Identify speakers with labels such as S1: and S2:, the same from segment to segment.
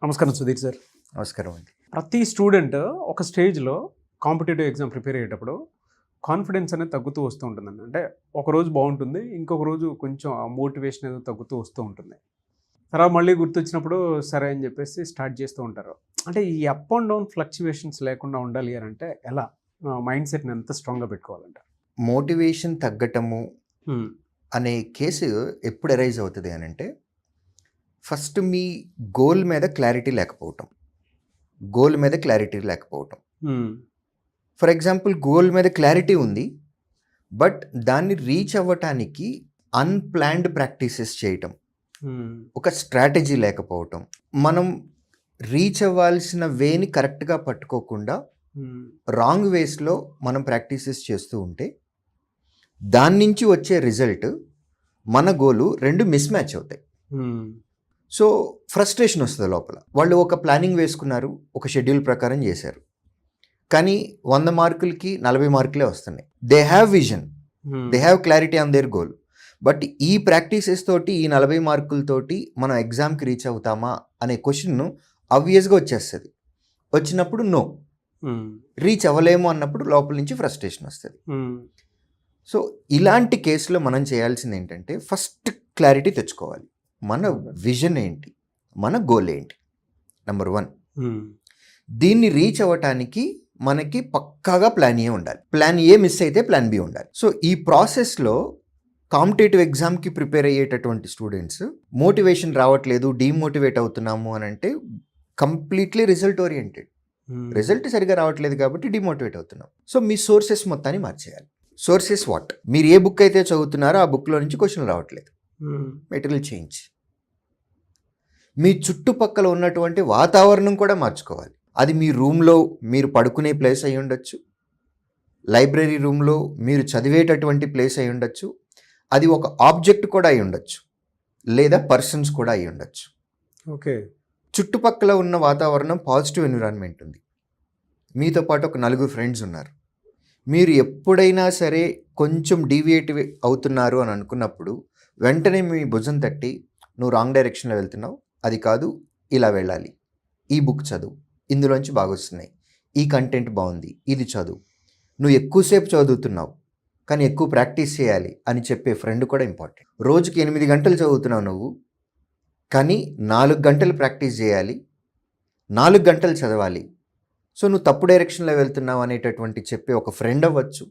S1: నమస్కారం సుధీర్ సార్.
S2: నమస్కారం అండి.
S1: ప్రతి స్టూడెంట్ ఒక స్టేజ్‌లో కాంపిటీటివ్ ఎగ్జామ్ ప్రిపేర్ అయ్యేటప్పుడు కాన్ఫిడెన్స్ అనేది తగ్గుతూ వస్తూ ఉంటుందండి. అంటే ఒకరోజు బాగుంటుంది, ఇంకొక రోజు కొంచెం ఆ మోటివేషన్ ఏదో తగ్గుతూ వస్తూ ఉంటుంది. తర్వాత మళ్ళీ గుర్తొచ్చినప్పుడు సరే అని చెప్పేసి స్టార్ట్ చేస్తూ ఉంటారు. అంటే ఈ అప్ అండ్ డౌన్ ఫ్లక్చువేషన్స్ లేకుండా ఉండాలి అని అంటే ఎలా మైండ్ సెట్ని ఎంత స్ట్రాంగ్గా పెట్టుకోవాలంటారు?
S2: మోటివేషన్ తగ్గటము అనే కేసు ఎప్పుడు అరైజ్ అవుతుంది అని అంటే, ఫస్ట్ మీ గోల్ మీద క్లారిటీ లేకపోవటం. ఫర్ ఎగ్జాంపుల్ గోల్ మీద క్లారిటీ ఉంది, బట్ దాన్ని రీచ్ అవ్వటానికి అన్‌ప్లాన్డ్ ప్రాక్టీసెస్ చేయటం, ఒక స్ట్రాటజీ లేకపోవటం, మనం రీచ్ అవ్వాల్సిన వేని కరెక్ట్గా పట్టుకోకుండా రాంగ్ వేస్లో మనం ప్రాక్టీసెస్ చేస్తూ ఉంటే దాని నుంచి వచ్చే రిజల్ట్ మన గోలు రెండు మిస్ మ్యాచ్ అవుతాయి. సో ఫ్రస్ట్రేషన్ వస్తుంది లోపల. వాళ్ళు ఒక ప్లానింగ్ వేసుకున్నారు, ఒక షెడ్యూల్ ప్రకారం చేశారు, కానీ 100 మార్కులకి 40 మార్కులే వస్తున్నాయి. They have vision, they have clarity on their goal, but ఈ ప్రాక్టీసెస్ తోటి ఈ 40 మార్కులతోటి మనం ఎగ్జామ్కి రీచ్ అవుతామా అనే క్వశ్చన్ ఆబ్వియస్గా వచ్చేస్తుంది. వచ్చినప్పుడు నో, రీచ్ అవ్వలేము అన్నప్పుడు లోపల నుంచి ఫ్రస్ట్రేషన్ వస్తుంది. సో ఇలాంటి కేసులో మనం చేయాల్సింది ఏంటంటే, ఫస్ట్ క్లారిటీ తెచ్చుకోవాలి. మన విజన్ ఏంటి, మన గోల్ ఏంటి, నెంబర్ 1. దీన్ని రీచ్ అవ్వటానికి మనకి పక్కాగా ప్లాన్ ఏ ఉండాలి. ప్లాన్ ఏ మిస్ అయితే ప్లాన్ బి ఉండాలి. సో ఈ ప్రాసెస్లో కాంపిటేటివ్ ఎగ్జామ్కి ప్రిపేర్ అయ్యేటటువంటి స్టూడెంట్స్ మోటివేషన్ రావట్లేదు, డీమోటివేట్ అవుతున్నాము అని అంటే కంప్లీట్లీ రిజల్ట్ ఓరియంటెడ్. రిజల్ట్ సరిగా రావట్లేదు కాబట్టి డిమోటివేట్ అవుతున్నాం. సో మీ సోర్సెస్ మొత్తాన్ని మార్చేయాలి. Sources what? మీరు ఏ బుక్ అయితే చదువుతున్నారో ఆ బుక్లో నుంచి క్వశ్చన్ రావట్లేదు, మెటీరియల్ చేంజ్. మీ చుట్టుపక్కల ఉన్నటువంటి వాతావరణం కూడా మార్చుకోవాలి. అది మీ రూమ్లో మీరు పడుకునే ప్లేస్ అయి ఉండొచ్చు, లైబ్రరీ రూమ్లో మీరు చదివేటటువంటి ప్లేస్ అయి ఉండొచ్చు, అది ఒక ఆబ్జెక్ట్ కూడా అయి ఉండొచ్చు, లేదా పర్సన్స్ కూడా అయి ఉండొచ్చు.
S1: ఓకే.
S2: చుట్టుపక్కల ఉన్న వాతావరణం పాజిటివ్ ఎన్విరాన్మెంట్ ఉంది, మీతో పాటు ఒక 4 ఫ్రెండ్స్ ఉన్నారు. మీరు ఎప్పుడైనా సరే కొంచెం డీవియేట్ అవుతున్నారు అని అనుకున్నప్పుడు వెంటనే మీ భుజం తట్టి, నువ్వు రాంగ్ డైరెక్షన్లో వెళ్తున్నావు, అది కాదు, ఇలా వెళ్ళాలి, ఈ బుక్ చదువు, ఇందులోంచి బాగా వస్తున్నాయి, ఈ కంటెంట్ బాగుంది, ఇది చదువు, నువ్వు ఎక్కువసేపు చదువుతున్నావు కానీ ఎక్కువ ప్రాక్టీస్ చేయాలి అని చెప్పే ఫ్రెండ్ కూడా ఇంపార్టెంట్. రోజుకి 8 గంటలు చదువుతున్నావు నువ్వు, కానీ 4 గంటలు ప్రాక్టీస్ చేయాలి, 4 గంటలు చదవాలి, సో నువ్వు తప్పు డైరెక్షన్లో వెళ్తున్నావు అనేటటువంటి చెప్పే ఒక ఫ్రెండ్ అవ్వచ్చు,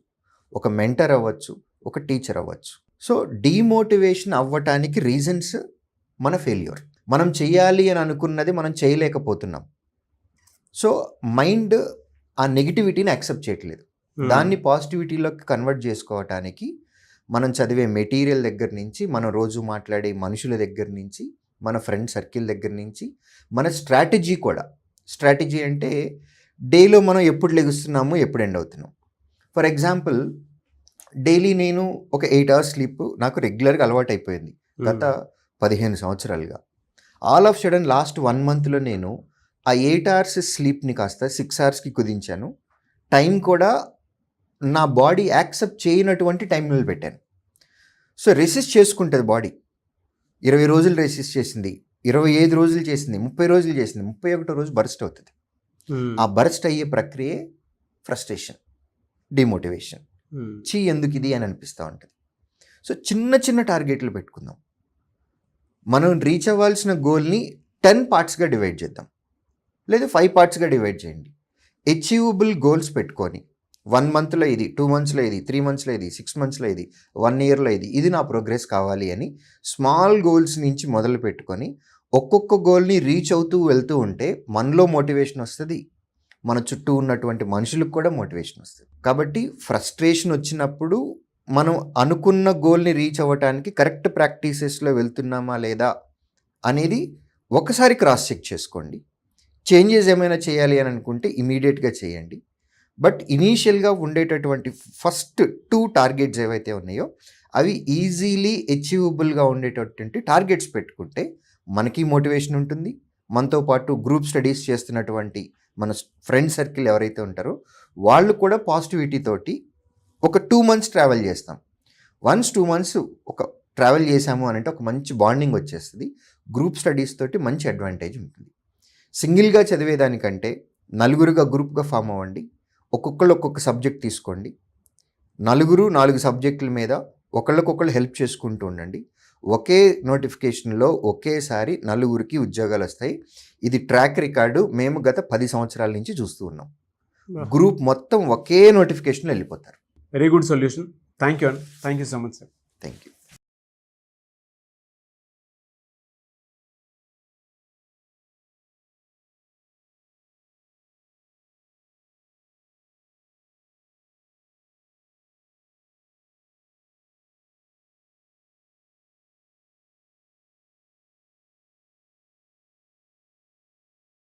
S2: ఒక మెంటర్ అవ్వచ్చు, ఒక టీచర్ అవ్వచ్చు. సో డీమోటివేషన్ అవ్వటానికి రీజన్స్ మన ఫెయిల్యూర్. మనం చేయాలి అని అనుకున్నది మనం చేయలేకపోతున్నాం. సో మైండ్ ఆ నెగిటివిటీని యాక్సెప్ట్ చేయట్లేదు. దాన్ని పాజిటివిటీలోకి కన్వర్ట్ చేసుకోవటానికి మనం చదివే మెటీరియల్ దగ్గర నుంచి, మనం రోజు మాట్లాడే మనుషుల దగ్గర నుంచి, మన ఫ్రెండ్ సర్కిల్ దగ్గర నుంచి, మన స్ట్రాటజీ కూడా. స్ట్రాటజీ అంటే డేలో మనం ఎప్పుడు లెగుస్తున్నాము, ఎప్పుడు ఎండ్ అవుతున్నాం. ఫర్ ఎగ్జాంపుల్ డైలీ నేను ఒక 8 hours స్లీప్ నాకు రెగ్యులర్గా అలవాటు అయిపోయింది గత 15 సంవత్సరాలుగా. ఆల్ ఆఫ్ సడన్ లాస్ట్ 1 monthలో నేను ఆ 8 hours స్లీప్ని కాస్త 6 hours కుదించాను. టైం కూడా నా బాడీ యాక్సెప్ట్ చేయనటువంటి టైంలో పెట్టాను. సో రెసిస్ట్ చేసుకుంటుంది బాడీ. 20 రోజులు రెసిస్ట్ చేసింది, 25 రోజులు చేసింది, 30 రోజులు చేసింది, 31వ రోజు బర్స్ట్ అవుతుంది. ఆ బర్స్ట్ అయ్యే ప్రక్రియే ఫ్రస్ట్రేషన్, డిమోటివేషన్. ఎందుకు ఇది అని అనిపిస్తూ ఉంటుంది. సో చిన్న చిన్న టార్గెట్లు పెట్టుకుందాం. మనం రీచ్ అవ్వాల్సిన గోల్ని 10 partsగా డివైడ్ చేద్దాం, లేదా 5 partsగా డివైడ్ చేయండి. అచీవబుల్ గోల్స్ పెట్టుకొని 1 monthలో ఇది, 2 monthsలో ఇది, 3 monthsలో ఇది, 6 monthsలో ఇది, 1 yearలో ఇది నా ప్రోగ్రెస్ కావాలి అని స్మాల్ గోల్స్ నుంచి మొదలు పెట్టుకొని ఒక్కొక్క గోల్ని రీచ్ అవుతూ వెళ్తూ ఉంటే మనలో మోటివేషన్ వస్తుంది, మన చుట్టూ ఉన్నటువంటి మనుషులకు కూడా మోటివేషన్ వస్తుంది. కాబట్టి ఫ్రస్ట్రేషన్ వచ్చినప్పుడు మనం అనుకున్న గోల్ని రీచ్ అవ్వటానికి కరెక్ట్ ప్రాక్టీసెస్లో వెళ్తున్నామా లేదా అనేది ఒకసారి క్రాస్ చెక్ చేసుకోండి. చేంజెస్ ఏమైనా చేయాలి అని అనుకుంటే ఇమీడియట్గా చేయండి. బట్ ఇనీషియల్గా ఉండేటటువంటి ఫస్ట్ 2 targets ఏవైతే ఉన్నాయో అవి ఈజీలీ అచీవబుల్గా ఉండేటటువంటి టార్గెట్స్ పెట్టుకుంటే మనకి మోటివేషన్ ఉంటుంది. మనతో పాటు గ్రూప్ స్టడీస్ చేస్తున్నటువంటి మన ఫ్రెండ్ సర్కిల్ ఎవరైతే ఉంటారో వాళ్ళు కూడా పాజిటివిటీ తోటి ఒక 2 months ట్రావెల్ చేస్తాం. వన్స్ 2 months ఒక ట్రావెల్ చేసాము అని అంటే ఒక మంచి బాండింగ్ వచ్చేస్తుంది. గ్రూప్ స్టడీస్ తోటి మంచి అడ్వాంటేజ్ ఉంటుంది. సింగిల్గా చదివేదానికంటే నలుగురుగా గ్రూప్గా ఫామ్ అవ్వండి. ఒక్కొక్కళ్ళు ఒక్కొక్క సబ్జెక్ట్ తీసుకోండి. నలుగురు 4 సబ్జెక్టుల మీద ఒకళ్ళకొకళ్ళు హెల్ప్ చేసుకుంటూ ఉండండి. ఒకే నోటిఫికేషన్లో ఒకేసారి నలుగురికి ఉద్యోగాలు వస్తాయి. ఇది ట్రాక్ రికార్డు మేము గత 10 సంవత్సరాల నుంచి చూస్తూ ఉన్నాం. గ్రూప్ మొత్తం ఒకే నోటిఫికేషన్లో వెళ్ళిపోతారు.
S1: Very good solution. Thank you అండి. Thank you so much sir.
S2: Thank you.